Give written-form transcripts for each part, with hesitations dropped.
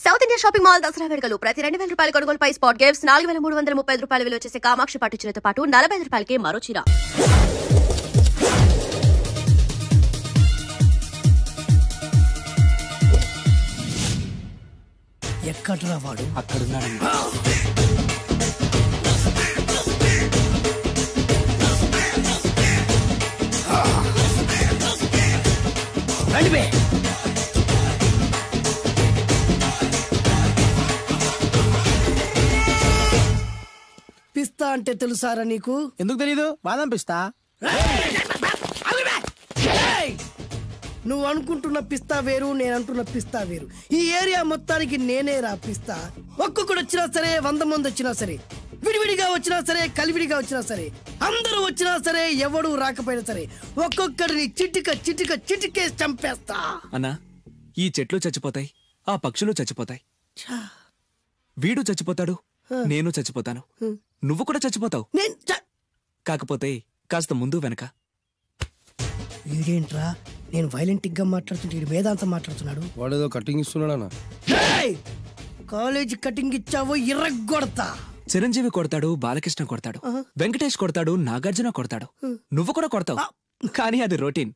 South India shopping mall Dasara వేడుకలు ప్రతి 2000 రూపాయల కొనుగోలుపై స్పాట్ గిఫ్ట్స్ 4335 రూపాయల విలువ చేసే కామాక్షి పట్టు చీరతో పాటు 45 రూపాయలకే మరో చీర. ఎక్కడరా వాడు? అక్కడున్నాడు. రండి. పిస్తా అంటే తెలుసారా నీకు? ఎందుకు తెలీదు? బాదం పిస్తా. నువ్వు అనుకుంటున్న పిస్తా వేరు, నేను అంటున్న పిస్తా వేరు. ఈ ఏరియా మొత్తానికి నేనే రా పిస్తా. ఒక్కొక్కడు వచ్చినా సరే, 100 మంది వచ్చినా సరే, విడివిడిగా వచ్చినా సరే, కలివిడిగా వచ్చినా సరే, అందరూ వచ్చినా సరే, ఎవడు రాకపోయినా సరే, ఒక్కొక్కడిని చిటికేసి చంపేస్తా. అన్నా, ఈ చెట్లు చచ్చిపోతాయి, ఆ పక్షులు చచ్చిపోతాయి, వీడు చచ్చిపోతాడు, నేను చచ్చిపోతాను, నువ్వు కూడా చచ్చిపోతావు. కాకపోతే కాస్త ముందు వెనక. వీడేంట్రా నేను వైలెంట్ గా మాట్లాడుతుంటే వేదాంతం మాట్లాడుతున్నాడు. వాడేదో కటింగ్ ఇస్తున్నాడా? కాలేజ్ కటింగ్ ఇచ్చావో ఇర్రగొడతా. చిరంజీవి కొడతాడు, బాలకృష్ణ కొడతాడు, వెంకటేష్ కొడతాడు, నాగార్జున కొడతాడు, నువ్వు కూడా కొడతావు. కానీ అది రొటీన్.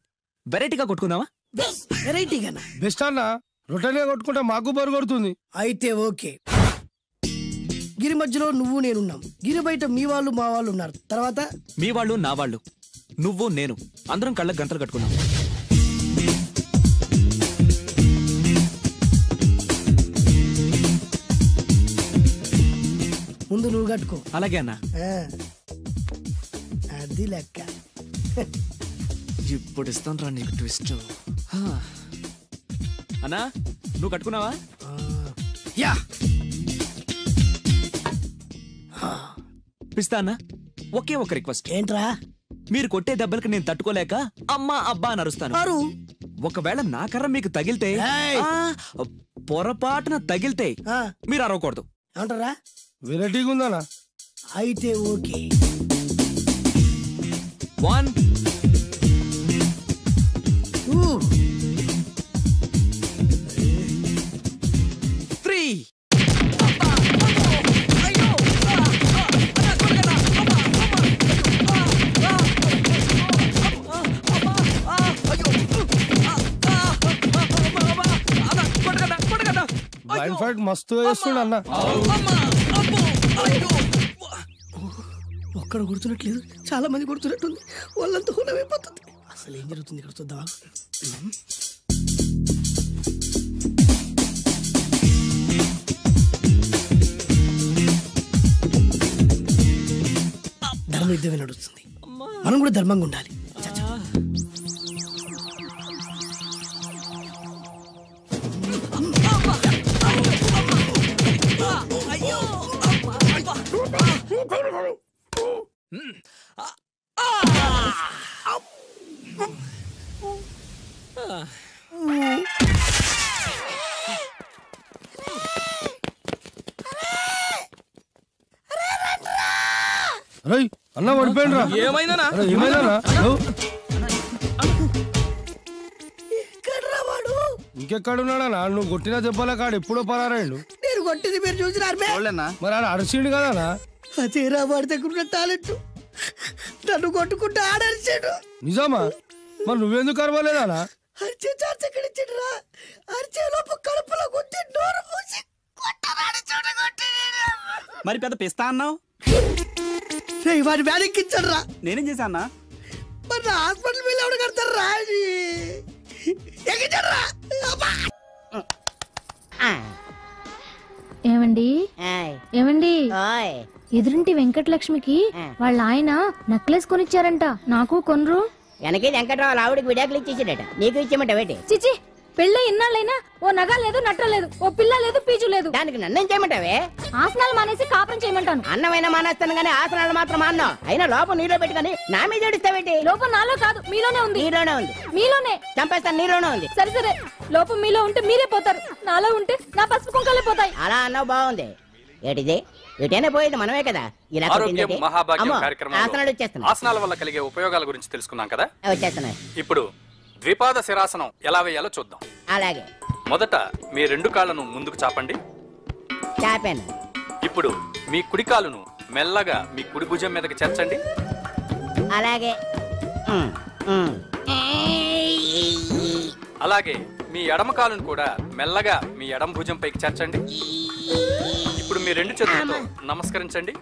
వెరైటీగా కొట్టుకుందావా? వెరైటీగానా? బెస్ట్ అన్న. రొటీన్గా కొట్టుకుంటే మాకు బరు కొడుతుంది. అయితే ఓకే. గిరి మధ్యలో నువ్వు నేనున్నాం. గిరి బయట మీ వాళ్ళు మా వాళ్ళు ఉన్నారు. తర్వాత మీ వాళ్ళు నా వాళ్ళు, నువ్వు నేను అందరం కళ్ళకు గంటలు కట్టుకున్నాం. ముందు నువ్వు కట్టుకో. అలాగే అన్నా. అది లెక్క. ఇప్పుడు ఇస్తాను రా నీకు ట్విస్ట్. అన్నా, నువ్వు కట్టుకున్నావా? యా. పిస్తా అన్నా, ఒకే ఒక రిక్వెస్ట్. ఏంట్రా? మీరు కొట్టే దెబ్బలకి నేను తట్టుకోలేక అమ్మా అబ్బా అని అరుస్తాను. ఒకవేళ నా కర్ర మీకు తగిలితే, పొరపాటున తగిలితే మీరు అరవకూడదు. ఏమంటారా? వెరైటీగా ఉందన్నా. అయితే ఓకే. 1 2 3. బ్లైండ్ ఫైట్ మస్తు చేస్తుండ అన్న. ఒక్కడ కొడుతున్నట్లేదు, చాలా మంది కొడుతున్నట్టుంది. వాళ్ళంతా హులమైపోతుంది. అసలు ఏం జరుగుతుంది ఇక్కడ చూద్దామా? ధర్మ యుద్ధమే నడుస్తుంది. మనం కూడా ధర్మంగా ఉండాలి. అన్న పడిపోయిండ్రా. ఏమైందనా? ఇంకెక్కడున్నాడా? నువ్వు కొట్టిన దెబ్బల కాడు ఎప్పుడో పరారాడు. నేను కొట్టింది మీరు చూసినారు. మరి ఆడ అరిసిండు కదా? అదేరా వాడి దగ్గర టాలెంట్. నన్ను కొట్టుకుంటూ ఆడరిచాడు. నిజమా? మరి నువ్వెందుకు అరవలేదా? అరిచే ఛాన్స్ ఎక్కడ ఇచ్చాడురా? అరిచే లోపు కడుపులో కొట్టి నోరు మూసి కొట్టరాడు. మరి పెద్ద పిస్తా అన్నావు. వాడి వ్యాధికిచ్చాడు రా. నేనేం చేశా అన్నా? మరి నా హాస్పిటల్ బిల్ ఎవడు కడతారు రా? ఏమండి ఏమండి, ఎదురింటి వెంకటలక్ష్మికి వాళ్ళ ఆయన నెక్లెస్ కొనిచ్చారంట. నాకు కొనరు. వెనకే వెంకటరావు ఆవిడకి విడాకులు ఇచ్చేసాడట. నీకు ఇచ్చేమంట వేటి? చిచి, పెళ్ళి ఇన్నాళ్ళైనా ఓ నగ లేదు, నట్ట లేదు, ఓ పిల్ల లేదు, పీచు లేదు. దానికి నన్నేం చేయమంటావే? ఆసనాలు మానేసి కాపురం చేయమంటాను. అన్నమైనా మానేస్తాను గానీ ఆసనాలు మాత్రం మాన్నా. అయినా లోపం నీలో పెట్టుకుని నా మీద ఏడుస్తావేటి? లోపం నాలో కాదు, మీలోనే ఉంది. నీలోనే ఉంది. మీలోనే చంపేస్తాను. నీలోనే ఉంది. సరే సరే, లోపం మీలో ఉంటే మీరే పోతారు, నాలో ఉంటే నా పసుపు కుంకలే పోతాయి. అలా అన్నావు, బాగుంది. ఏటిది? ఎటైనా పోయేది మనమే కదా. ఇలా మహాభాగ్యం కార్యక్రమం ఆసనాలు వచ్చేస్తున్నాయి. ఆసనాల వల్ల కలిగే ఉపయోగాల గురించి తెలుసుకున్నాం కదా. వచ్చేస్తున్నాయి. ఇప్పుడు ద్విపాద శిరాసనం ఎలా వేయాలో చూద్దాం. అలాగే. మొదట మీ 2 కాళ్ళను ముందుకు చాపండి. చాపాను. ఇప్పుడు మీ కుడి కాలును మెల్లగా మీ కుడి భుజం మీదకి చేర్చండి. అలాగే. అలాగే మీ ఎడమ కాలును కూడా మెల్లగా మీ ఎడమ భుజం పైకి చేర్చండి. ఇప్పుడు మీ 2 చేతులతో నమస్కరించండి.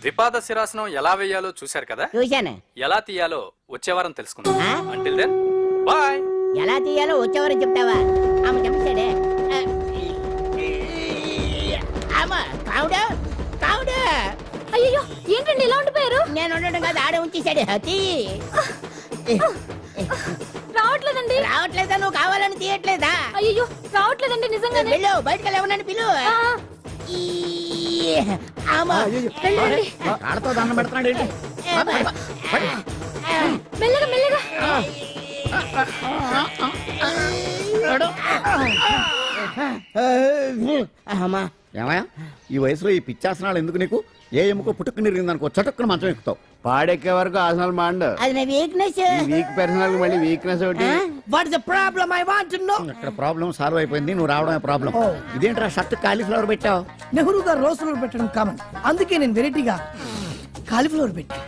ద్విపాద శిరాసనం ఎలా వేయాలో చూశారు కదా? చూశాను. ఎలా తీయాలో వచ్చే వారం తెలుసుకుందాం. Until then bye. ఎలా తీయాలో వచ్చేవారు చెప్తావా? ఆమె చెప్పాడే. అయ్యో ఏంటండి ఇలా ఉండిపోయారు? నేను ఉండడం కాదు, ఆడే ఉంచేసాడు. రావట్లేదండి. రావట్లేదా? నువ్వు కావాలని తీయట్లేదా? అయ్యో రావట్లేదండి నిజంగానే. వెళ్ళు, బయటకు వెళ్ళమని పిలు. ఆడతో దండం పెడుతున్నాడు. మెల్లగా మెల్లగా. ఏమయ్యా ఈ వయసులో ఈ పిచ్చాసనాలు ఎందుకు నీకు? ఏ ఎముకో పుట్టుకుని ఇరిగిందనుకో చటుక్కున మంచం ఎక్కుతావు. పాడెక్కే వరకు ఆసనాలు మాండు. అది నా వీక్నెస్. వీక్ పర్సనల్ మళ్ళీ వీక్నెస్ ఒకటి. What is the problem? I want to know. ఇక్కడ ప్రాబ్లం సాల్వ్ అయిపోయింది, నువ్వు రావడమే ప్రాబ్లం. ఇదేంట్రా షర్ట్ కాలీఫ్లవర్ పెట్టావు? నెహ్రూ గారు రోజ్ ఫ్లవర్ పెట్టడం కామన్, అందుకే నేను వెరైటీగా కాలీఫ్లవర్ పెట్టా.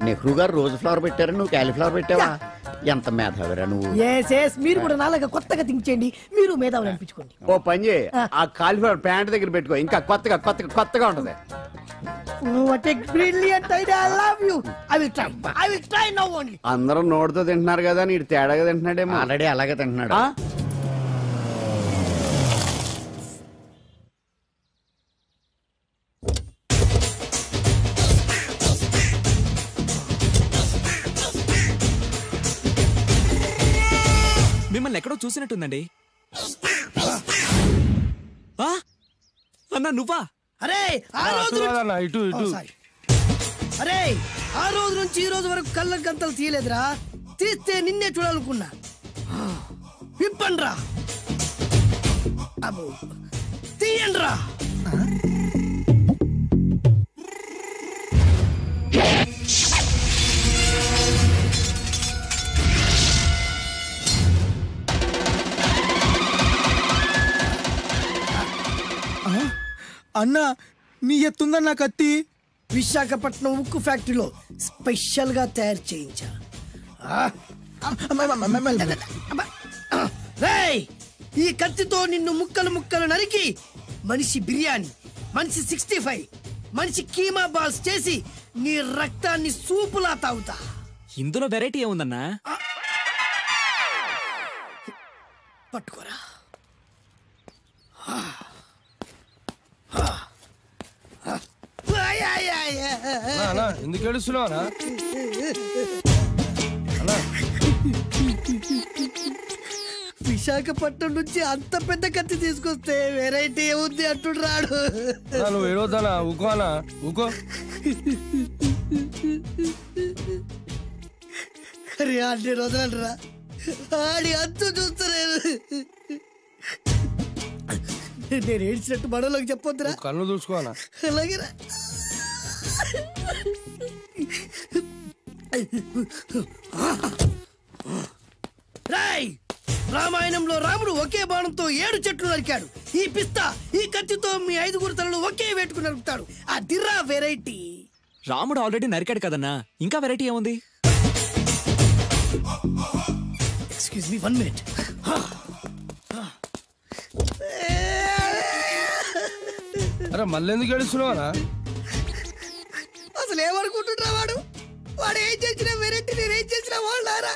నెహ్రూ గారు రోజు ఫ్లవర్ పెట్టారు, నువ్వు కాలీఫ్లవర్ పెట్టావా? ఎంత మేధావిరా నువ్వు. మీరు కూడా నాలాగా కొత్తగా థింక్ చేయండి, మీరు మేధావులు అనిపించుకోండి. ఓ పని చేయి, ఆ కాలీఫ్లవర్ ప్యాంట్ దగ్గర పెట్టుకో, ఇంకా కొత్తగా ఉంటది. What a brilliant idea. I love you. I will try now only. అందరూ నోటితో తింటున్నారు కదా, నీడు తేడాగా తింటున్నాడేమో. ఆల్రెడీ అలాగే తింటున్నాడు. మిమ్మల్ని ఎక్కడో చూసినట్టుందండి. అన్నా నువ్వా? అరే ఆ రోజు ఇటు అరే ఆ రోజు నుంచి ఈ రోజు వరకు కళ్ళ గంతలు తీయలేదురా. తీస్తే నిన్నే చూడాలనుకున్నా. విప్పండ్రా, అబ్బో తీయండ్రా. అన్నా నీ ఎత్తుందన్న కత్తి విశాఖపట్నం ఉక్కు ఫ్యాక్టరీలో స్పెషల్ గా తయారు చేయించా. ఈ కత్తితో నిన్ను ముక్కలు ముక్కలు నరికి మనిషి బిర్యానీ, మనిషి 65, మనిషి కీమా బాల్స్ చేసి నీ రక్తాన్ని సూపులా తాగుతా. ఇందులో వెరైటీ ఏముందన్నా? పట్టుకోరా. ఎందుకు ఏడుస్తున్నావా? విశాఖపట్నం నుంచి అంత పెద్ద కత్తి తీసుకొస్తే వెరైటీ ఏముంది అంటుడు రాడు. నువ్వు ఏడవద్దానా? ఊకోనా? ఊకో. అరే అన్ని రోజులరా, ఆడి అంతు చూస్తలేదు. నేను ఏడ్చినట్టు మనలోకి చెప్పొద్దురా. కన్ను చూసుకోనా? అలాగేరా. రాయ్, రామాయణంలో రాముడు ఒకే బాణంతో 7 చెట్లు నరికాడు. ఈ పిస్తా ఈ కత్తితో మీ 5 తలలు ఒకే వేటుకు నరుకుతాడు. ఆ దిర్రా వెరైటీ. రాముడు ఆల్రెడీ నరికాడు కదన్నా, ఇంకా వెరైటీ ఏముంది? Excuse me 1 minute. అరే మళ్ళీ ఎందుకు ఏడుస్తున్నావా? అసలు ఏమనుకుంటున్నా వాడు ఏం చేసినా వెరైటీ, నేను ఏం చేసినా వాళ్ళారా.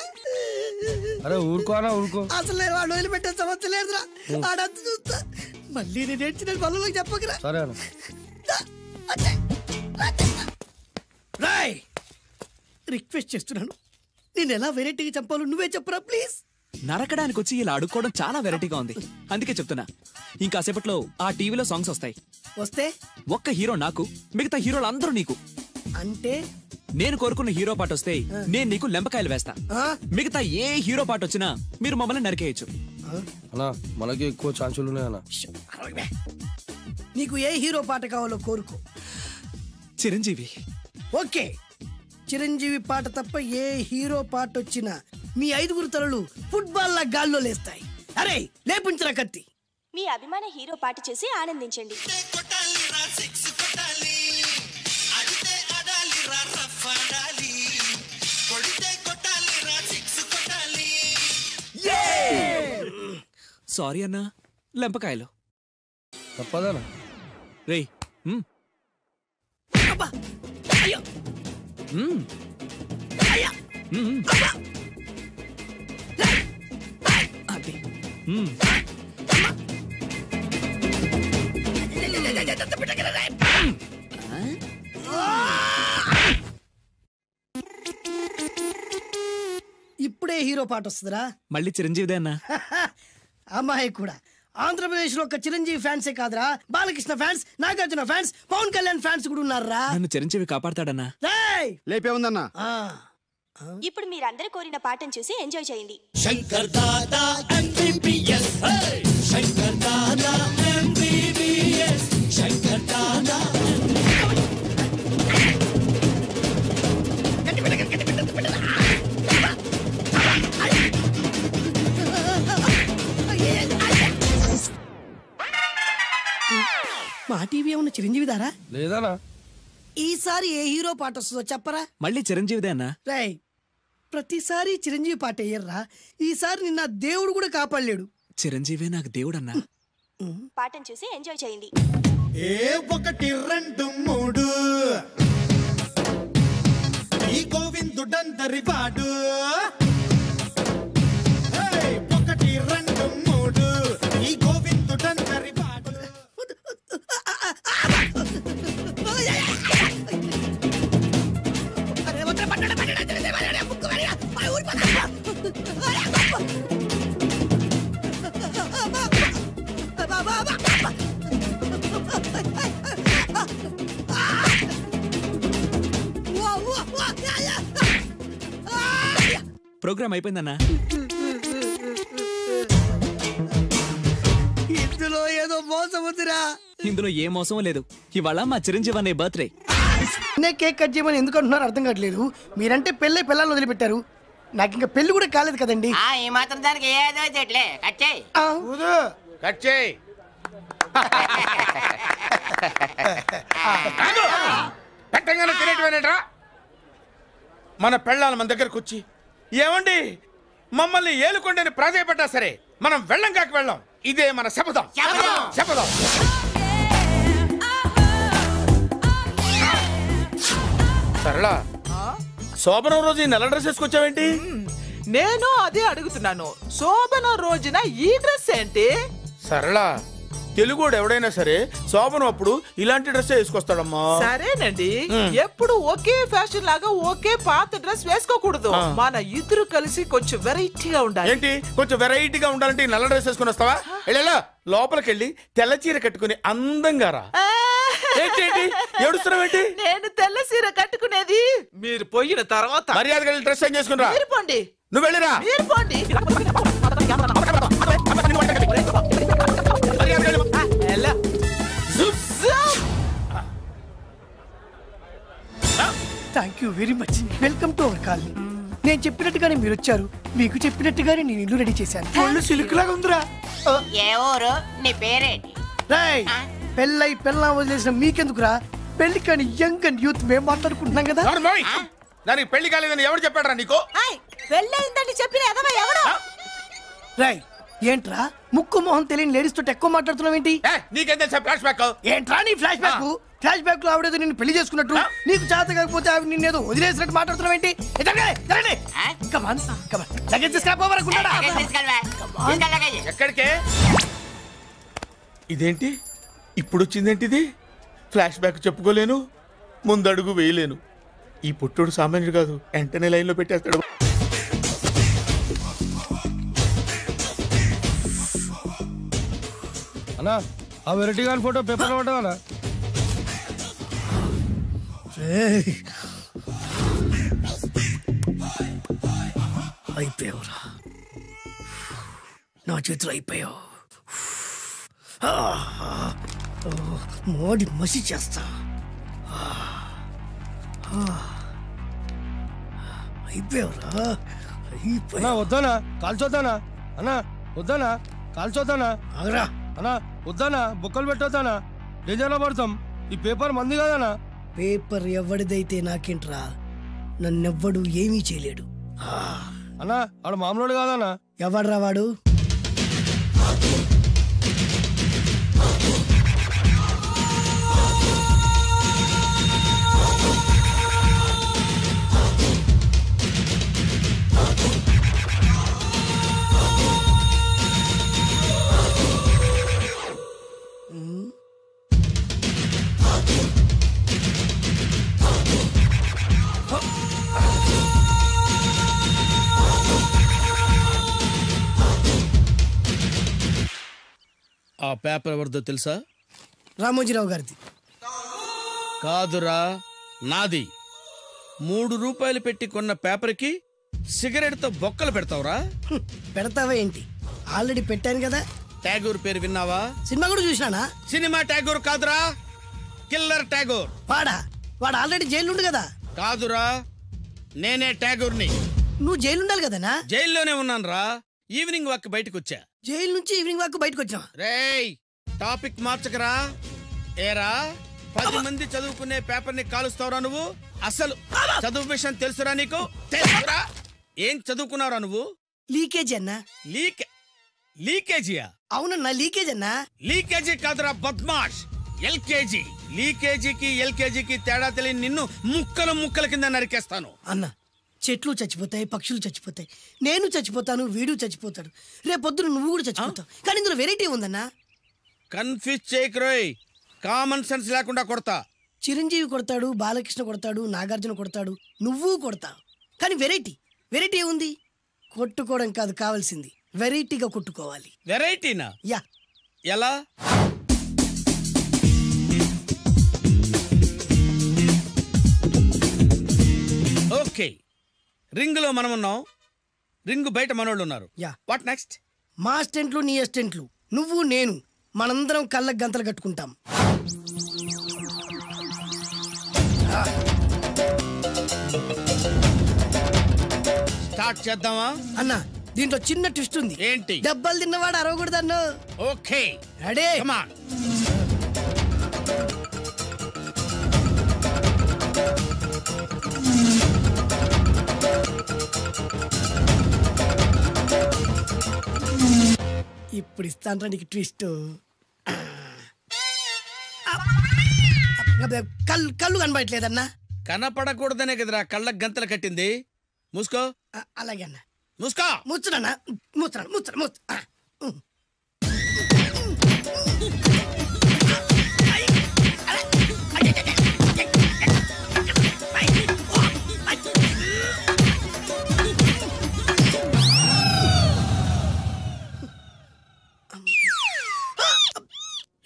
అరే ఊరుకోనా? ఊరుకో. అసలు నేను వాడు వదిలిపెట్టే సమస్య లేదురా. ఆడంతా చూస్తా. మళ్ళీ నేను ఏడ్చిన పనులకు చెప్పకరా. సరే రాయ్, రిక్వెస్ట్ చేస్తున్నాను, నేను ఎలా వెరైటీగా చంపాలో నువ్వే చెప్పరా ప్లీజ్. నరకడానికి వచ్చి ఇలా అడుక్కోవడం చాలా వెరైటీగా ఉంది, అందుకే చెప్తున్నా. ఇంకాసేపట్లో ఆ టీవీలో సాంగ్స్ వస్తాయి. వస్తే ఒక్క హీరో నాకు, మిగతా హీరోలు అందరూ నీకు. అంటే నేను కోరుకున్న హీరో పాట వస్తే నేను నీకు లెంపకాయలు వేస్తా. మిగతా ఏ హీరో పాట వచ్చినా మీరు మమ్మల్ని నరికేయచ్చు. అన్నా మనకి ఎక్కువ ఛాన్సులు ఉన్నాయన్నా. నీకు ఏ హీరో పాట కావాలో కోరుకో. చిరంజీవి. ఓకే, చిరంజీవి పాట తప్ప ఏ హీరో పాట వచ్చినా మీ 5 తలలు ఫుట్బాల్ లా గాల్లో లేస్తాయి. అరే లేపించరా కత్తి. మీ అభిమాన హీరో పాట చేసి ఆనందించండి. సారీ అన్నా, లెంపకాయలు తప్పదనా రేయ్. అయ్యో అది ఇప్పుడే హీరో పాట వస్తుందిరా. మళ్ళీ చిరంజీవిదే అన్నా. అమ్మాయి కూడా ఆంధ్రప్రదేశ్ లో ఒక చిరంజీవి ఫ్యాన్సే కాదురా, Balakrishna fans, Nagarjuna fans, Pawan Kalyan fans కూడా ఉన్నారా. నన్ను చిరంజీవి కాపాడతాడన్నా. లేపే ఉందన్నా. ఇప్పుడు మీరందరూ కోరిన పాటను చూసి ఎంజాయ్ చేయండి. Shankar Dada MBBS, Shankar Dada MBBS, Shankar Dada. మా టీవీ ఏమన్నా చిరంజీవి దారా లేదనా? ఈసారి ఏ హీరో పాట వస్తుందో చెప్పరా. మళ్ళీ చిరంజీవిదే అన్నా. రై ప్రతిసారి చిరంజీవి పాట వేయర్రా. ఈసారి నిన్న దేవుడు కూడా కాపాడలేడు. చిరంజీవే నాకు దేవుడన్నా. పాటను చూసి ఎంజాయ్ చేయండి. 1 2 3 ఈ గోవిందుడందరి వాడు. 1 2 3 ఈ గోవిందుడందరి వాడు. ప్రోగ్రామ్ అయిపోయిందన్నా. ఇందులో ఏదో మోసం ఉందిరా. ఇందులో ఏ మోసం లేదు. ఇవాళ మా చిరంజీవి అనే బర్త్డే. నే కేక్ కట్ చేయమని ఎందుకు అంటున్నారు అర్థం కావట్లేదు. మీరంటే పెళ్ళై పిల్లల్ని వదిలిపెట్టారు, నాకు ఇంకా పెళ్లి కూడా కాలేదు కదండి. ఈ మాత్రం దానికి ఏదో చెట్లే కట్ చేయి. కట్ చేయి. పెట్టంగానే తినేటివేనేట్రా. మన పెళ్ళాలి మన దగ్గరకు వచ్చి ఏమండి మమ్మల్ని ఏలుకొండని ప్రాధాయపడ్డా సరే మనం వెళ్ళం కాక వెళ్ళాం. ఇదే మన శపథం. శపథం. సరళా, శోభనం రోజు ఈ నల్ల డ్రెస్ వేసుకొచ్చావేంటి? నేను అదే అడుగుతున్నాను. శోభనం రోజున ఈ డ్రెస్ ఏంటి? సరళా, తెలుగుడు ఎవడైనా సరే శోభనం అప్పుడు ఇలాంటి డ్రెస్ వేసుకొస్తాడమ్మా. సరేనండి, ఎప్పుడు ఒకే ఫ్యాషన్ లాగా ఒకే పాత డ్రెస్ వేసుకోకూడదు. మన ఇద్దరు కలిసి కొంచెం వెరైటీగా ఉండాలి. ఏంటి కొంచెం వెరైటీగా ఉండాలంటే నల్ల డ్రెస్ వేసుకుని వస్తావా? వెళ్ళా లోపలికి వెళ్ళి తెల్ల చీర కట్టుకుని అందంగా రా. ఏంటి ఏడుస్తున్నావేంటి? నేను తెల్ల చీర కట్టుకునేది మీరు పోయిన తర్వాత. మర్యాదగా వెళ్ళి డ్రెస్ చేంజ్ చేసుకుని రా. మీరు పోండి. నువ్వు వెళ్ళిరా. మీరు పోండి. Thank you very much. Welcome to our colony. నేను చెప్పినట్టుగానే మీరు వచ్చారు, మీకు చెప్పినట్టుగానే నేను ఇల్లు రెడీ చేశాను. ఒళ్ళు సిల్క్ లాగా ఉందిరా. ఏ ఊరు? నీ పేరేంటి? రాయ్ పెళ్ళై పెళ్ళా వదిలేసిన మీకెందుకురా? పెళ్లి కాని యంగ్ అండ్ యూత్ మేము మాట్లాడుకుంటున్నాం కదా. దానికి పెళ్లి కాలేదని ఎవరు చెప్పాడరా నీకు? పెళ్ళయిందని చెప్పిన ఎదవ ఎవరు? రాయ్ ఏంట్రా ముక్కు మొహం తెలియని లేడీస్ తోటి ఎక్కువ మాట్లాడుతున్నావు ఏంటి? నీకేం తెలుసా ఫ్లాష్ బ్యాక్? ఏంట్రా నీ ఫ్లాష్ బ్యాక్? ఫ్లాష్ బ్యాక్ లో ఆవిడేదో నిన్ను పెళ్లి చేసుకున్నట్టు, నీకు చేత కాకపోతే ఆవిడ నిన్నేదో వదిలేసినట్టు మాట్లాడుతున్నావు ఏంటి? ఎక్కడికే? ఇదేంటి ఇప్పుడు వచ్చిందేంటి? ఇది ఫ్లాష్ బ్యాక్ చెప్పుకోలేను, ముందడుగు వేయలేను. ఈ పుట్టుడు సామాన్యుడు కాదు, వెంటనే లైన్ లో పెట్టేస్తాడు. అన్నా ఆ వెరైటీ గాని ఫోటో పేపర్ లో పడ్డా. అయిపోయావురా, నా చేతులు అయిపోయావు. మోడి మసి చేస్తా. అయిపోయావురా, అన్నా వద్దానా కాల్చొద్దానా అన్నా వద్దానా కాల్చొద్దానా ఆగరా అన్నా వద్దానా బొక్కలు పెట్టొద్దానా డేంజర్లో పడతాం ఈ పేపర్ మంది కదనా పేపర్ ఎవడిదైతే నాకేంట్రా నన్నెవ్వడు ఏమీ చేయలేడు అన్నా ఆడు మామూలు కాదన్నా ఎవడ్రా వాడు ఆ పేపర్ ఎవరిదో తెలుసా? రామోజీరావు గారిది. కాదురా, నాది. 3 రూపాయలు పెట్టి కొన్న పేపర్కి సిగరెట్తో బొక్కలు పెడతావురా? పెడతావా ఏంటి? ఆల్రెడీ పెట్టాను కదా. ట్యాగూర్ పేరు విన్నావా? సినిమా కూడా చూసినానా? సినిమా ట్యాగూర్ కాదురా, కిల్లర్ ట్యాగూర్. వాడు ఆల్రెడీ జైలు ఉండు కదా. కాదురా, నేనే ట్యాగూర్ని. నువ్వు జైలు ఉండాలి కదనా? జైల్లోనే ఉన్నాను రా. ఈవినింగ్ వాక్ బయటకు వచ్చా. జైలు నుంచి ఈవినింగ్ వాక్ బయటకు వచ్చా. రేయ్, టాపిక్ మార్చకరా. ఏరా, 10 మంది చదువుకునే పేపర్ ని కాలుస్తావురా నువ్వు? అసలు చదువు విషయం తెలుసురా నీకు? తెలుసురా? ఏం చదువుకున్నావురా నువ్వు? లీకేజీ అన్నా. లీకేజీయా? అవునన్నా, లీకేజ్ అన్నా. లీకేజీ కాదురా బద్మాష్, ఎల్కేజీ. లీకేజీకి ఎల్కేజీకి తేడా తెలియని నిన్ను ముక్కలు ముక్కల కింద నరికేస్తాను. అన్నా, చెట్లు చచ్చిపోతాయి, పక్షులు చచ్చిపోతాయి, నేను చచ్చిపోతాను, వీడు చచ్చిపోతాడు, రేపొద్దున నువ్వు కూడా చచ్చిపోతావు. కానీ ఇందులో వెరైటీ ఉందన్నా. కన్ఫ్యూజ్ చేయకురోయ్, కామన్ సెన్స్ లేకుండా కొడతా. చిరంజీవి కొడతాడు, బాలకృష్ణ కొడతాడు, నాగార్జున కొడతాడు, నువ్వు కొడతావు. కానీ వెరైటీ ఉంది. కొట్టుకోవడం కాదు కావాల్సింది, వెరైటీగా కొట్టుకోవాలి. వెరైటీనా? యా. ఎలా? ఓకే, రింగ్ లో మనం ఉన్నాం, రింగ్ బయట మనోళ్ళు ఉన్నారు. యా. What next? మా అసిస్టెంట్లు, నీ అసిస్టెంట్లు, నువ్వు నేను, మనందరం కళ్ళకు గంతలు కట్టుకుంటాం. స్టార్ట్ చేద్దామా? అన్నా, దీంట్లో చిన్న ట్విస్ట్ ఉంది. ఏంటి? దెబ్బలు తిన్నవాడు అరవకూడదన్ను. Okay, ready? Come on. ఇప్పుడు ఇస్తాను నీకు ట్విస్ట్. కళ్ళు కనబడట్లేదన్నా. కనపడకూడదనే కదరా కళ్ళకు గంతలు కట్టింది. మూసుకో. అలాగే అన్న. మూసుకో. ముచ్చునన్నా, ముచ్చు.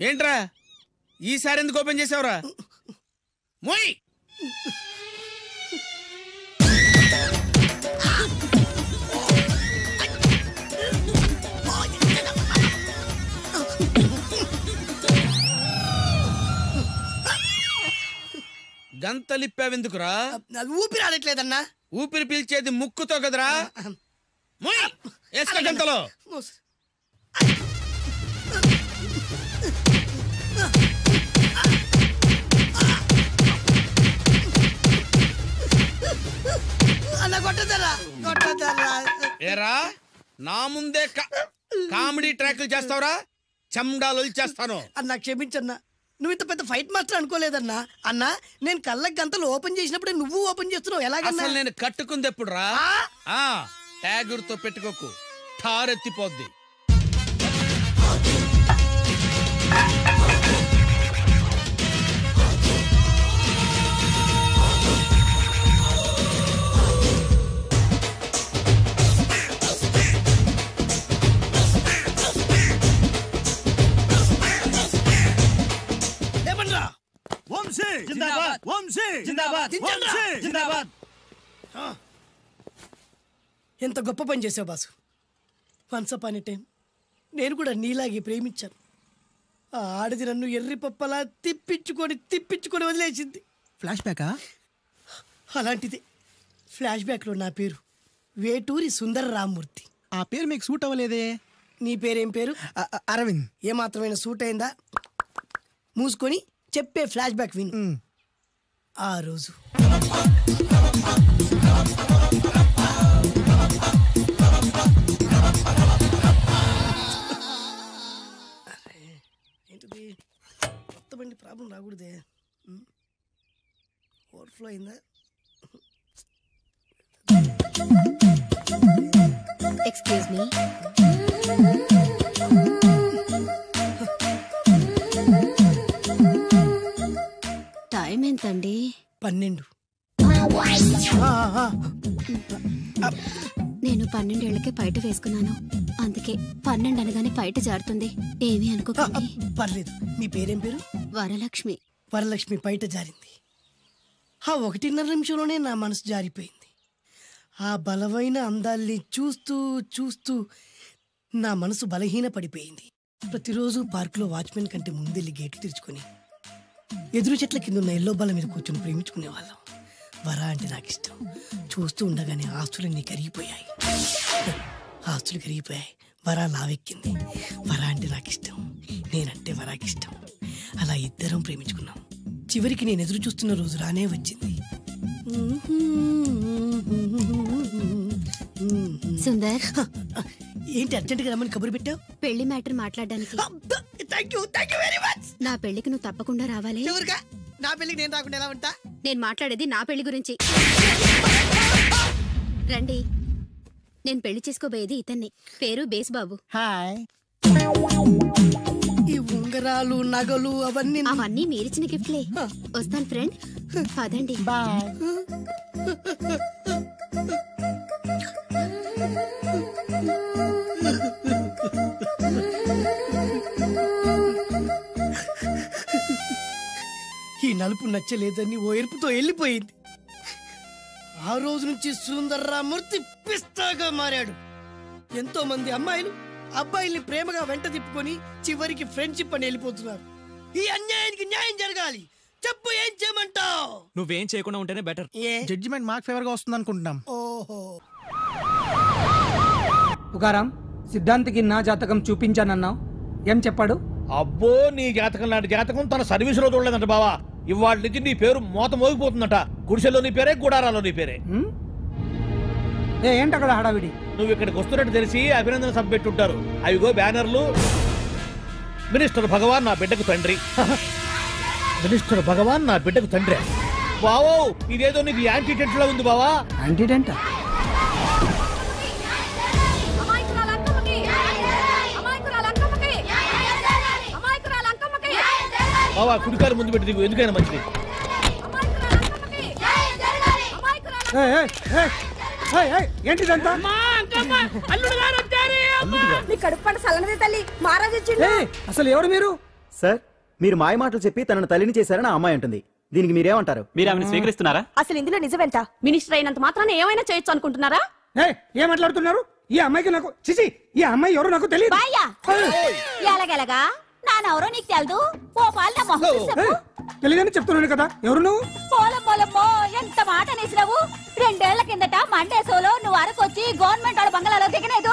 ఏంట్రా ఈసారి ఎందుకు ఓపెన్ చేసావురా? మోయ్. గంతలిప్పావెందుకురా? ఊపిరి ఆడట్లేదన్నా. ఊపిరి పీల్చేది ముక్కుతో కదరా. మోయ్, వేసుకో గంతలో. ఏరా, నా ముందే కామెడీ ట్రాక్లు చేస్తావురా? చెమ్డాలు చేస్తాను. అన్నా క్షమించన్నా, నువ్వు ఇంత పెద్ద ఫైట్ మాస్టర్ అనుకోలేదన్నా. అన్నా, నేను కళ్ళకి గంతలు ఓపెన్ చేసినప్పుడే నువ్వు ఓపెన్ చేస్తున్నావు. ఎలాగన్నా? అసలు నేను కట్టుకుంది ఎప్పుడు రా? ట్యాగుర్తో పెట్టుకోకు, ఠారెత్తిపోద్ది. ఎంత గొప్ప పని చేసావు boss. Once upon a time నేను కూడా నీలాగే ప్రేమించాను. ఆ ఆడది నన్ను ఎర్రి పప్పలా తిప్పించుకొని వదిలేసింది. ఫ్లాష్ బ్యాకా? అలాంటిది ఫ్లాష్ బ్యాక్లో నా పేరు వేటూరి సుందర రామ్మూర్తి. ఆ పేరు మీకు సూట్ అవ్వలేదే. నీ పేరేం పేరు? అరవింద్. ఏమాత్రమైన సూట్ అయిందా? మూసుకొని చెప్పే ఫ్లాష్ బ్యాక్ విను. ఆ రోజు ఏంటిది? కొత్త బండి ప్రాబ్లం రాకూడదే. ఓవర్ఫ్లో అయిందా? Excuse me. టైం ఎంతండి? 12. నేను 12 ఏళ్లకే పైట వేసుకున్నాను. అందుకే 12 అనగానే పైట జారుతుంది. ఏమీ అనుకోకండి. పర్లేదు. మీ పేరేం పేరు? వరలక్ష్మి. వరలక్ష్మి పైట జారింది. ఆ 1.5 నిమిషంలోనే నా మనసు జారిపోయింది. ఆ బలమైన అందాల్ని చూస్తూ చూస్తూ నా మనసు బలహీన పడిపోయింది. ప్రతిరోజు పార్కులో వాచ్మెన్ కంటే ముందెళ్ళి గేట్లు తెరుచుకొని ఎదురు చెట్ల కింద ఉన్న ఎల్లో బల్ల మీద కూర్చొని ప్రేమించుకునేవాళ్ళం. వరా అంటే నాకు ఇష్టం. చూస్తూ ఉండగానే ఆస్తులన్నీ కరిగిపోయాయి. వరా లావెక్కింది. వరా అంటే నాకు ఇష్టం, నేనంటే వరాకి ఇష్టం. అలా ఇద్దరం ప్రేమించుకున్నాం. చివరికి నేను ఎదురు చూస్తున్న రోజు రానే వచ్చింది. సుందర్, ఏంటి అర్జెంట్ గా రమ్మని కబురు పెట్టావు? పెళ్లి మ్యాటర్ మాట్లాడడానికి. నా పెళ్లికి నువ్వు తప్పకుండా రావాలి. నా పెళ్లికి నేను రాకుండా ఎలా ఉంటా? నేను మాట్లాడేది నా పెళ్లి గురించి. రండి. నేను పెళ్లి చేసుకోబోయేది ఇతన్ని. పేరు బేస్బాబు. హాయ్. ఈ ఉంగరాలు నగలు అవన్నీ మీరిచ్చిన గిఫ్ట్లే. వస్తాను ఫ్రెండ్. పదండి. బాయ్. ఈ నలుపు నచ్చలేదని ఓ ఎరుపుతో వెళ్ళిపోయింది. ఆ రోజు నుంచి సుందర రామ్మూర్తి పిస్తాగా మారాడు. ఎంతో మంది అమ్మాయిలు అబ్బాయిల్ని ప్రేమగా వెంట తిప్పుకొని చివరికి ఫ్రెండ్షిప్ అని వెళ్ళిపోతున్నారు. ఈ అన్యాయానికి న్యాయం జరగాలి. చెప్పు, ఏం చేయమంటావు? నువ్వేం చేయకుండా ఉంటేనే బెటర్. జడ్జిమెంట్ మాకు ఫేవర్ గా వస్తుంది అనుకుంటున్నాం. ఓహో. తుకారాం, సిద్ధాంతికి నా జాతకం చూపించానన్నావు, ఏం చెప్పాడు? అబ్బో, నీ జాతకం లాంటి జాతకం తన సర్వీసులో చూడలేదంట బావా. ఇవాళ నుంచి నీ పేరు మోత మోగిపోతుందట. గుడిసెలో నీ పేరే, గుడారాలో నీ పేరే. ఏంటి అక్కడ హడావిడి? నువ్వు ఇక్కడికి వస్తున్నట్టు తెలిసి అభినందన సభ పెట్టుంటారు. అవిగో బ్యానర్లు. మినిస్టర్ భగవాన్ నా బిడ్డకు తండ్రి. మినిస్టర్ భగవాన్ నా బిడ్డకు తండ్రి. బావో, ఇదేదో నీకు యాంటీటెంట్ లా ఉంది బావా. యాంటీటెంట్? బావా, కుడికారు ముందు పెట్టి దిగు, ఎందుకైనా మంచిది. ఏంటిదంతా? అసలు ఎవరు మీరు? సార్, మీరు మాయ మాటలు చెప్పి తనను తల్లిని చేశారని ఆ అమ్మాయి అంటుంది. దీనికి మీరేమంటారు? మీరు ఆమెను స్వీకరిస్తున్నారా? అసలు ఇందులో నిజమేంట? మినిస్టర్ అయినంత మాత్రాన ఏమైనా చేయొచ్చు అనుకుంటున్నారా? ఏం మాట్లాడుతున్నారు? ఈ అమ్మాయికి నాకు చిచి, ఈ అమ్మాయి ఎవరు నాకు తెలియదు. ఎలాగెలగా నానెవరో నీకు తెలదు. ఓ పాల మొహం చెప్పు. తెలియదని చెప్తున్నాను కదా. ఎవరు నువ్వు? పోలమ్మో, ఎంత మాట అనేసినావు. 2 ఏళ్ల కిందట మండేసోలో నువ్వు అరకొచ్చి గవర్నమెంట్ వాళ్ళ బంగ్లాలో దిగలేదు.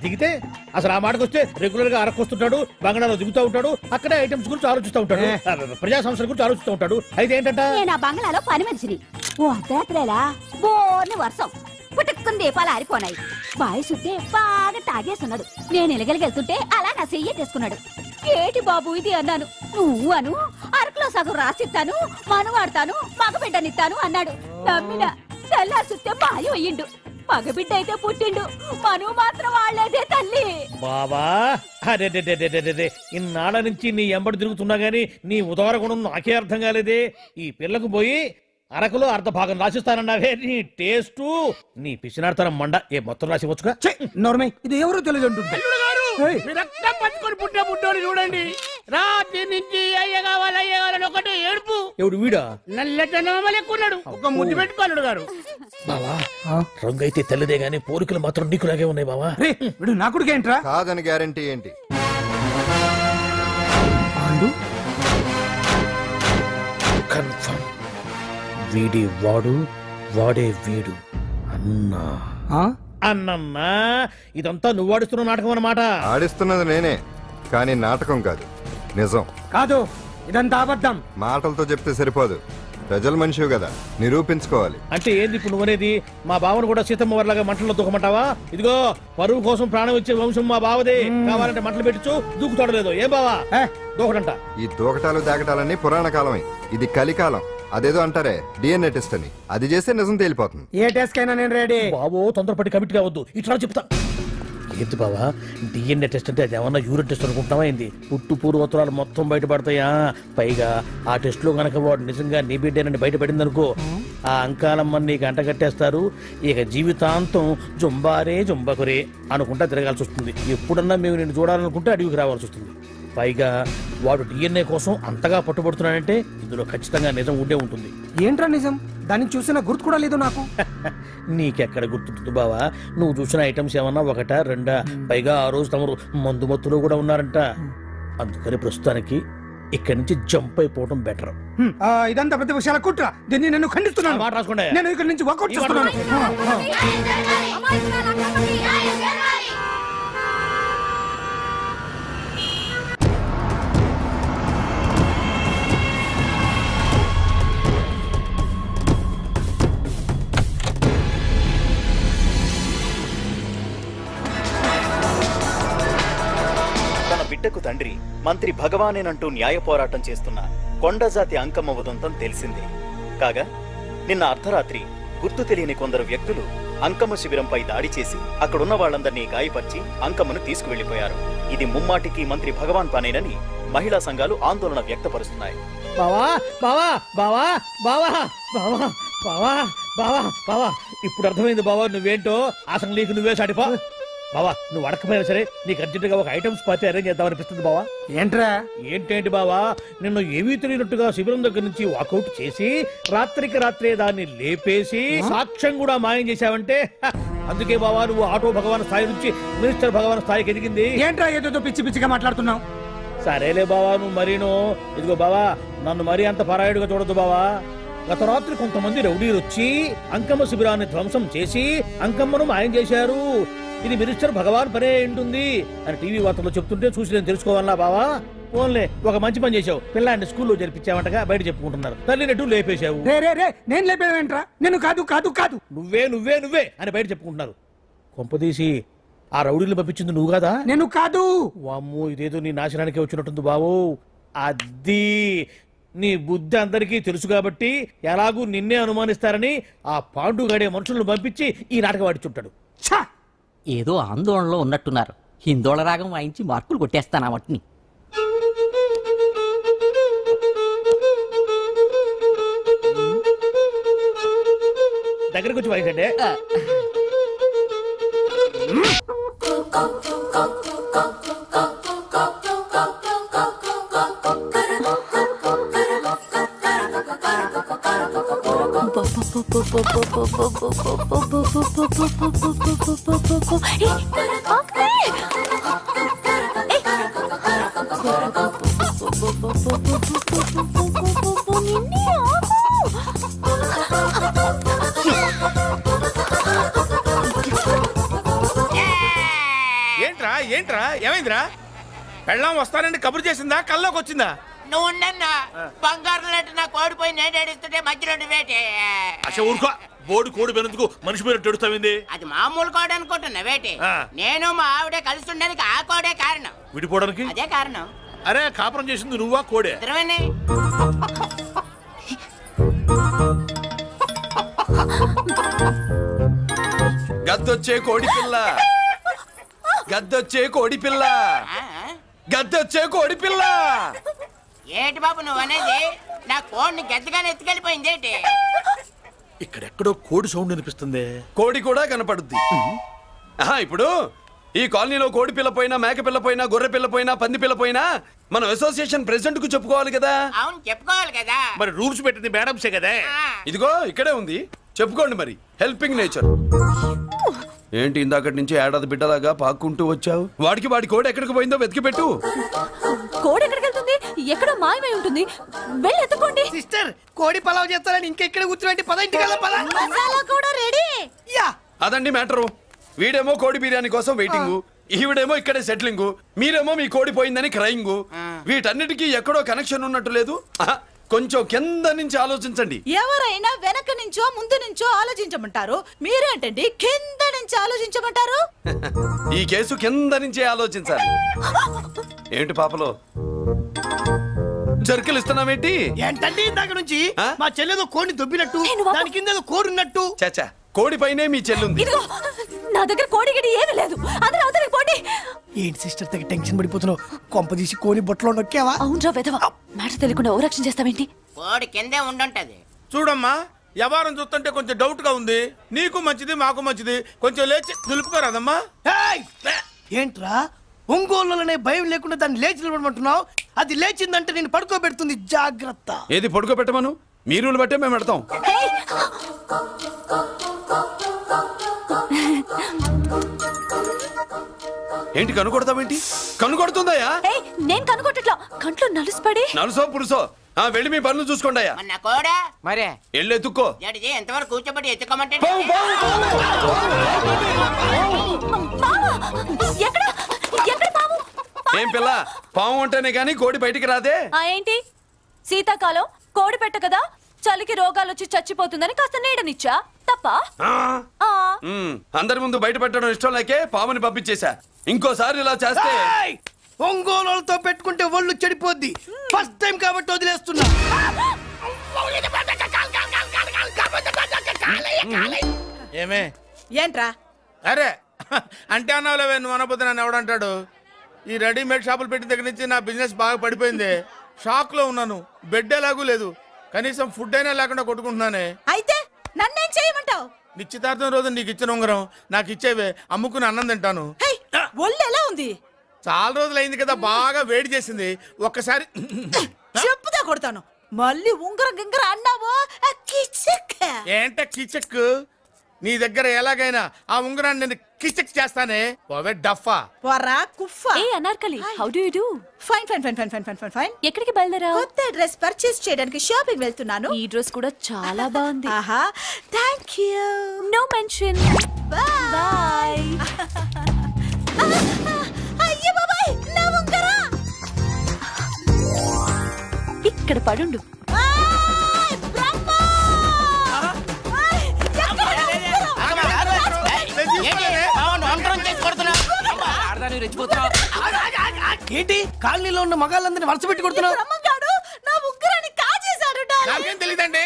దిగితే అసలు ఆ మాటకు వస్తే రెగ్యులర్ గా అరకొస్తుంటాడు, బంగాళాలో దిగుతూ ఉంటాడు, అక్కడే ఐటమ్స్ గురించి ఆలోచిస్తూ ఉంటాడు, ప్రజా సంస్థల గురించి ఆలోచిస్తూ ఉంటాడు. అయితే ఏంటంటే నేను ఆ బంగ్లాలో పని మనిషిని. ఓ అర్ధరాత్రేలా బోర్ని వర్షం పుట్టుకుని దీపాలు ఆరిపోనాయి. బాయ్ సుట్టే బాగా తాగేస్తున్నాడు. నేను ఎలగలిగెళ్తుంటే అలా నా చెయ్యి తీసుకున్నాడు. ఏటి బాబు ఇది అన్నాను. నువ్వు అను, అరకులో సగం రాసిస్తాను, మనువాడతాను, మగబిడ్డనిస్తాను అన్నాడు. నమ్మిన తెల్లారి సుట్టే బాయ్ అయ్యిండు. మగబిడ్డ అయితే పుట్టిండు, మనువు మాత్రం వాళ్లేదే తల్లి. బాబా, ఇన్నాళ్ళ నుంచి నీ ఎంబడి తిరుగుతున్నా గానీ నీ ఉదార గుణం నాకే అర్థం కాలేదే. ఈ పిల్లకు పోయి అరకులో అర్ధ భాగం రాసిస్తానన్నావే. నీ టేస్టు, నీ పిచ్చినాడతనం మండ. ఏ మొత్తం రాసి వచ్చుగా. నోర్మై, ఇది ఎవరో తెలియదు అంటుంది. రక్తం పట్టుకొని పుట్టిన పుట్టోడు చూడండి. రాత్రి నుంచి అయ్య కావాలని ఒకటే ఏడుపు. ఎవడు వీడా? నల్లెక్కున్నాడు. ఒక ముద్దు పెట్టుకోన్నాడు గారు. బావా, రంగు అయితే తెల్లదే గానీ పోలికలు మాత్రం నీకులాగే ఉన్నాయి బావా. వీడు నా కొడుకు ఏంట్రా? కాదని గ్యారంటీ ఏంటి? కన్ఫర్మ్. వీడి వాడు, వాడే వీడు అన్నా. అన్నమ్మా ఇదంతా నువ్వు ఆడిస్తున్న నాటకం అన్నమాట. ఆడిస్తున్నది నేనే, కానీ నాటకం కాదు, నిజం. కాదు, ఇదంతా అబద్ధం. మాటలతో చెప్తే సరిపోదు, ప్రజల మనిషివి కదా, నిరూపించుకోవాలి. అంటే ఏంది ఇప్పుడు నువ్వనేది? మా బావను కూడా సీతమ్మ వారిలాగా మంటల్లో దూకమంటావా? ఇదిగో పరువు కోసం ప్రాణం ఇచ్చే వంశం మా బావదే. కావాలంటే మంటలు పెట్టచ్చు, దూకుతాడలేదు. ఏం బావా దూకడంట? ఈ దూకటాలు దాకటాలన్నీ పురాణ కాలమే, ఇది కలికాలం. అదేదో అంటారే డిఎన్ఏ టెస్ట్ అని, అది చేస్తే నిజం తేలిపోతుంది. ఏ టెస్ట్ కైనా నేను రెడీ. బాబో తొందరపడి కమిట్ కావద్దు, ఇట్లా చెప్తా. ఏంటి బావా డిఎన్ఏ టెస్ట్ అంటే? అది ఏమన్నా యూరిన్ టెస్ట్ అనుకుంటున్నావా ఏంది? పుట్టు పూర్వోత్తరాలు మొత్తం బయటపడతాయా? పైగా ఆ టెస్ట్ లో గనక వాడు నిజంగా నీ బిడ్డేనని బయటపడింది అనుకో, ఆ అంకాలమ్మని నీకు అంటగట్టేస్తారు. ఇక జీవితాంతం జుంబారే జుంబకురే అనుకుంటా తిరగాల్సి వస్తుంది. ఎప్పుడన్నా మేము నేను చూడాలనుకుంటే అడవికి రావాల్సి వస్తుంది. పైగా వాడు డిఎన్ఏ కోసం అంతగా పట్టుబడుతున్నాడంటే ఇందులో ఖచ్చితంగా నిజం ఉండే ఉంటుంది. ఏంట్రా నిజం? దాన్ని చూసిన గుర్తు కూడా లేదు నాకు. నీకెక్కడ గుర్తుంటుంది బావా? నువ్వు చూసిన ఐటమ్స్ ఏమన్నా ఒకటా రెండా? పైగా ఆ రోజు తమరు మందు మత్తులో కూడా ఉన్నారంట. అందుకని ప్రస్తుతానికి ఇక్కడి నుంచి జంప్ అయిపోవడం బెటర్. ఇదంతా పెద్ద విషయాల కుట్ర. దీన్ని నేను ఖండిస్తున్నాను. మాట రాసుకోండి. నేను ఇక్కడి నుంచి వర్కౌట్ చేస్తున్నాను. బిడ్డకు తండ్రి మంత్రి భగవానేనంటూ న్యాయ పోరాటం చేస్తున్న కొండజాతి అంకమ్మ ఉదంతం తెలిసిందే. కాగా నిన్న అర్ధరాత్రి గుర్తు తెలియని కొందరు వ్యక్తులు అంకమ్మ శిబిరంపై దాడి చేసి అక్కడున్న వాళ్ళందరినీ గాయపరిచి అంకమ్మను తీసుకువెళ్లిపోయారు. ఇది ముమ్మాటికి మంత్రి భగవాన్ పనేనని మహిళా సంఘాలు ఆందోళన వ్యక్తపరుస్తున్నాయి. బావా బావా బావా బావా బావా బావా బావా బావా ఇప్పుడు అర్థమైంది బావా నువ్వేంటో. అసలు నీకు నువ్వే సాటిపో బావా. నువ్వు అడకపోయినా సరే నీకు అర్జెంటుగా ఒక ఐటమ్స్ పార్టీ అరేంజ్ చేద్దామనిపిస్తుంది బావా. ఏంట్రా? ఏంటేంటి బావా, నిన్ను ఏమీ తెలియనట్టుగా శిబిరం దగ్గర నుంచి వాకౌట్ చేసి రాత్రికి రాత్రే దాన్ని లేపేసి సాక్ష్యం కూడా మాయం చేశావంటే అందుకే బావా నువ్వు ఆటో భగవాన్ స్థాయి నుంచి మినిస్టర్ భగవాన్ స్థాయికి ఎదిగింది. ఏంట్రా ఏదో పిచ్చి పిచ్చిగా మాట్లాడుతున్నావు? సరేలే బావా నువ్వు మరీను. ఇదిగో బావా నన్ను మరీ అంత పరాయుడుగా చూడద్దు బావా. గత రాత్రి కొంతమంది రౌడీలు వచ్చి అంకమ్మ శిబిరాన్ని ధ్వంసం చేసి అంకమ్మను మాయం చేశారు. ఇది మినిస్టర్ భగవాన్ పనే ఉంటుంది అని టీవీ వార్తల్లో చెప్తుంటే చూసి నేను తెలుసుకోవాలా బావా. ఓన్లే ఒక మంచి పని చేశావు, పిల్లాన్ని స్కూల్లో జరిపించావంటగా బయట చెప్పుకుంటున్నారు. తల్లి నెట్టు లేపేశావు. నేను లేపేవేంట్రా? నేను కాదు కాదు కాదు నువ్వే నువ్వే నువ్వే అని బయట చెప్పుకుంటున్నారు. కొంపదీసి ఆ రౌడీలు పంపించింది నువ్వు కాదా? నేను కాదు. వామ్మో ఇదేదో నీ నాశనానికి వచ్చినట్టుంది బావు. అది నీ బుద్ధి అందరికీ తెలుసు కాబట్టి ఎలాగూ నిన్నే అనుమానిస్తారని ఆ పాండుగాడే మనుషులను పంపించి ఈ నాటకం వాడిచుంటాడు. ఏదో ఆందోళనలో ఉన్నట్టున్నారు. హిందోళ రాగం వాయించి మార్కులు కొట్టేస్తాను వాటిని. దగ్గరకు వచ్చి వాయించండి. ఏంట్రా ఏంట్రా ఏమైందిరా? పెళ్ళాం వస్తానండి కబురు చేసిందా, కల్లోకి వచ్చిందా? నువ్వు ఉండన్నా బంగారం లాంటి నాకు ఓడిపోయి నేను ఏడుస్తుంటే మధ్యలో నువ్వేటే. అసలు ఊరుకో, బోర్డు కోడి పెనందుకు మనిషి మీద తెడుస్తావింది. అది మామూలు కోడి అనుకుంటున్నా వేటే. నేను మా ఆవిడే కలిసి ఉండడానికి ఆ కోడే కారణం. విడిపోవడానికి అదే కారణం. అరే కాపురం చేసింది నువ్వా కోడే? ఇద్దరమేనే. గద్దొచ్చే కోడి పిల్ల, గద్దొచ్చే కోడి పిల్ల, గద్దొచ్చే కోడి పిల్ల. ఏటి బాబు నువ్వు అనేది? నా కోడిని గద్దగానే ఎత్తుకెళ్ళిపోయింది ఏంటి? ఇక్కడెక్కడో కోడి సౌండ్ అనిపిస్తుంది. కోడి కూడా కనపడుద్ది. ఇప్పుడు ఈ కాలనీలో కోడి పిల్ల పోయినా, మేక పిల్ల పోయినా, గొర్రె పిల్ల పోయినా, పంది పిల్ల పోయినా మనం అసోసియేషన్ ప్రెసిడెంట్ కు చెప్పుకోవాలి కదా. అవును చెప్పుకోవాలి కదా. మరి రూల్స్ పెట్టింది మేడమ్సే కదా. ఇదిగో ఇక్కడే ఉంది, చెప్పుకోండి మరి. Helping nature. ఏంటి ఇందాకటి నుంచి ఏడాది బిడ్డలాగా పాక్కుంటూ వచ్చావు? వాడికి వాడి కోడి ఎక్కడికి పోయిందో వెతికి పెట్టు. కోడి ఎక్కడికి వెళ్తుంది? ఎక్కడో మాయమై ఉంటుంది. వెళ్ళి ఎత్తుకోండి. సిస్టర్ కోడి పలావ్ చేస్తారని ఇంకెక్కడ కూర్చోండి. పద ఇంటికి పద. మసాలా కూడా రెడీ. యా అదండి మ్యాటరు. వీడేమో కోడి బిర్యానీ కోసం వెయిటింగ్, ఈవిడేమో ఇక్కడే సెటిలింగ్, మీరేమో మీ కోడి పోయిందని క్రయింగ్. వీటన్నిటికీ ఎక్కడో కనెక్షన్ ఉన్నట్టు లేదు. కొంచెం కింద నుంచి ఆలోచించండి. ఎవరైనా వెనక నుంచో ముందు నుంచో ఆలోచించమంటారు, మీరేంటండి కింద నుంచి ఆలోచించమంటారు? ఈ కేసు కింద నుంచే ఆలోచించాలి. ఏంటి పాపలో జర్కలు ఇస్తున్నావేంటి? ఏంటండి ఇందాక నుంచి మా చెల్లెదో కోడిని దొబ్బినట్టు, దాని కింద కోడి ఉన్నట్టు. చాచా, కోడి పైనే మీ చెల్లుంది. నా దగ్గర కోడి గిడి ఏమీ లేదు. అందరూ అవతలకి పోండి. ఏంటి సిస్టర్ తెగ టెన్షన్ పడిపోతున్నావు? కొంపదీసి కోని బొట్టలో నొక్కావా? అవునరా వెధవా, మ్యాటర్ తెలియకుండా ఓ రక్షణ చేస్తావేంటి? కోడి కిందే ఉండుంటది. చూడమ్మా, వ్యవహారం చూస్తుంటే కొంచెం డౌట్ గా ఉంది. నీకు మంచిది, మాకు మంచిది. కొంచెం లేచి నిలుపుకోరాదమ్మా. ఏంట్రా ఒంగోలులోనే భయం లేకుండా దాన్ని లేచి నిలబడమంటున్నావు? అది లేచిందంటే నేను పడుకోబెడుతుంది, జాగ్రత్త. ఏది పడుకోబెట్టమను? మీ రూల్ బట్టే మేము పెడతాం. ఏంటి కనుకొడతావేంటి? కనుకొడుతుందయ్యా? నేను కనుకొట్టట్లా, కంట్లో నలుసుపడి. నలుసో పురుసో వెళ్ళి మీ పనులు చూసుకోండి అయ్యా. మరే వెళ్ళి ఎత్తుక్కో. ఎంతవరకు కూర్చోబెట్టి ఎత్తుకోమంటే ఏం పిల్ల, పాము అంటేనే గాని కోడి బయటికి రాదే? ఏంటి శీతాకాలం కోడి పెట్ట కదా, చలికి రోగాలు వచ్చి చచ్చిపోతుందని కాస్త నీడనిచ్చా, తప్ప? అందరి ముందు బయట పెట్టడం ఇష్టం లేకే పాముని పంపించేశా. ఇంకోసారి ఇలా చేస్తే ఒంగోలుతో పెట్టుకుంటే ఒళ్ళు చెడిపోద్ది. ఫస్ట్ టైం కాబట్టి వదిలేస్తున్నా. ఏమే ఏంట్రా? అరే అంటే అన్నావులేవే, నువ్వు అనబోతే నన్ను ఎవడంటాడు? ఈ రెడీమేడ్ షాపులు పెట్టిన దగ్గర నుంచి నా బిజినెస్ బాగా పడిపోయింది. షాక్ లో ఉన్నాను. బెడ్ ఎలాగూ లేదు, కనీసం ఫుడ్ అయినా లేకుండా కొట్టుకుంటున్నానే. అయితే నన్నేం చేయమంటావు? నిశ్చితార్థం రోజు నీకు ఇచ్చిన ఉంగరం నాకు ఇచ్చేవే, అమ్ముకుని అన్నం తింటాను. ఒళ్ళు ఎలా ఉంది? చాలా రోజులు అయింది కదా, బాగా వేడి చేసింది. ఒక్కసారి చెప్పుదా కొడతాను. మళ్ళీ ఉంగరం గింగర అన్నావో ఏంట కిచక్? నీ దగ్గర ఎలాగైనా ఆ ఉంగరాన్ని నేను కిచక్ చేస్తానే. పోవే డఫా. పోరా కుఫా. ఏ Anarkali, how do you do? Fine fine fine fine fine fine fine fine. ఎక్కడికి బయలుదేరావు? కొత్త డ్రెస్ పర్చేస్ చేయడానికి షాపింగ్ వెళ్తున్నాను. ఈ డ్రెస్ కూడా చాలా బాగుంది. ఆహా, థాంక్యూ. No mention. బై. అయ్యో బాబాయ్, నా ఉంగరం ఇక్కడ పడుండు. ఏంటి కాలనీలో ఉన్న మగాళ్ళందరినీ వరుస పెట్టి కొడుతున్నావు? నా ఉంగరాన్ని కాజేశాడు. నాకేం తెలియదండి.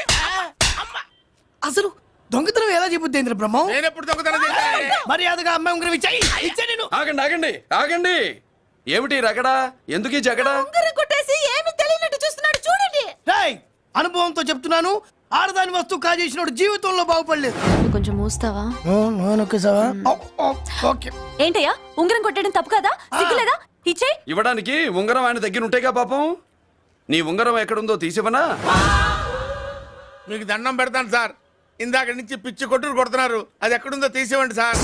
అసలు దొంగతనం ఎలా చెబుద్ది బ్రహ్మం? నేను ఎప్పుడు దొంగతనం చేశాను? మర్యాదగా అమ్మాయి ఉంగరం ఇచ్చాయి. ఆగండి ఆగండి ఆగండి. ఏమిటి రగడా? ఎందుకు ఈ జగడా? ఉంగరం కొట్టేసి ఏమి తెలియనట్టు చూస్తున్నాడు, చూడండి. అనుభవంతో చెప్తున్నాను, ఆడదాని వస్తువు కాజేసినోడు జీవితంలో బాగుపడలేదు. కొంచెం మూస్తావా? ఏంటయ్యా, ఉంగరం కొట్టడం తప్పు కదా? సిగ్గులేదా? ఇచ్చేయ్. ఇవ్వడానికి ఉంగరం ఆయన దగ్గర ఉంటేగా పాపం. నీ ఉంగరం ఎక్కడుందో తీసివనా? మీకు దండం పెడతాను సార్, ఇందాక నుంచి పిచ్చి కొట్టుడు కొడుతున్నారు. అది ఎక్కడుందో తీసివ్వండి సార్.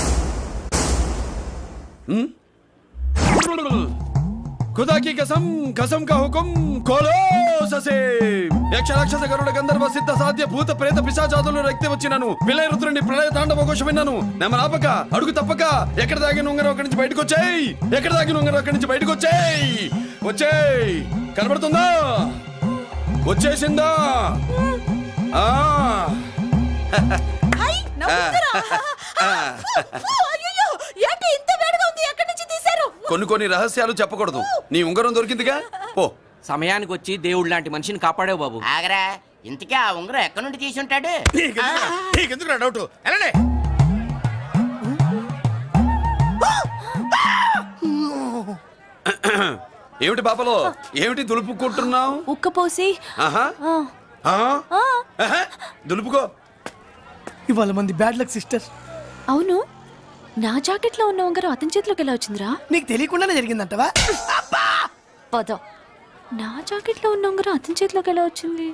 खुदा की कसम, कसम का हुकुम, खोलो ससे. యక్ష రాక్షస గరుడ గంధర్వ సిద్ధ సాధ్య భూత ప్రేత పిశాచాదులు రక్తి వచ్చినాను. విలయ రుద్రుని ప్రళయ తాండవ ఘోష విన్నాను. నెమలాపక అడుగు తప్పక ఎక్కడ దాగిన ఉంగరం అక్కడి నుంచి బయటకు వచ్చేయ్. ఎక్కడ దాగిన ఉంగరం అక్కడి నుంచి బయటకు వచ్చేయ్. వచ్చేయ్. కనబడుతుందా? వచ్చేసిందా? కొన్ని రహస్యాలు చెప్పకూడదు. నీ ఉంగరం దొరికిందిగా, పో. సమయానికి వచ్చి దేవుడు లాంటి మనిషిని కాపాడావు బాబు. ఆగరా, ఇంతకీ ఆ ఉంగరం ఎక్కడి నుండి తీసి ఉంటాడు? నీకెందుకు డౌట్? వెళ్ళండి. ఏమిటి పాపలో, ఏమిటి దులుపుకుంటున్నావు? ఉక్కపోసి. దులుపుకో. ఇవాళ మంది బ్యాడ్ లక్ సిస్టర్. అవును, నా జాకెట్ లో ఉన్న ఉంగరం అతని చేతిలోకి ఎలా వచ్చిందిరా? నీకు తెలియకుండానే జరిగిందంటవా? పద. నా జాకెట్ లో ఉన్న ఉంగరం అతని చేతిలోకి ఎలా వచ్చింది?